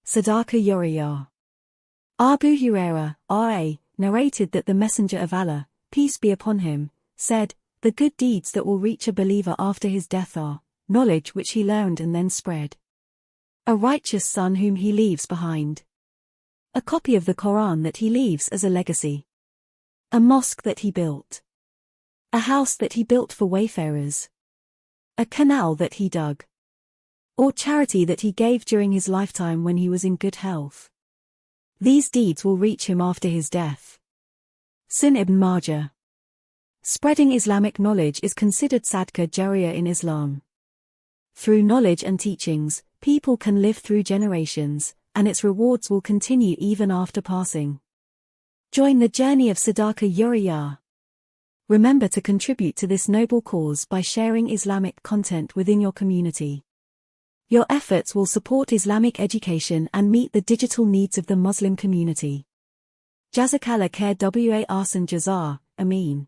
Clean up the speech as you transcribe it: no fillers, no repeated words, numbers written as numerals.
Sadqa-e-Jaria. Abu Hurayrah, R.A., narrated that the Messenger of Allah, peace be upon him, said, "The good deeds that will reach a believer after his death are knowledge which he learned and then spread, a righteous son whom he leaves behind, a copy of the Quran that he leaves as a legacy, a mosque that he built, a house that he built for wayfarers, a canal that he dug, or charity that he gave during his lifetime when he was in good health. These deeds will reach him after his death." Sunan Ibn Majah. Spreading Islamic knowledge is considered Sadaqah Jariyah in Islam. Through knowledge and teachings, people can live through generations, and its rewards will continue even after passing. Join the journey of Sadaqah Jariyah. Remember to contribute to this noble cause by sharing Islamic content within your community. Your efforts will support Islamic education and meet the digital needs of the Muslim community. Jazakallah khair wa ahsan jazaa, Ameen.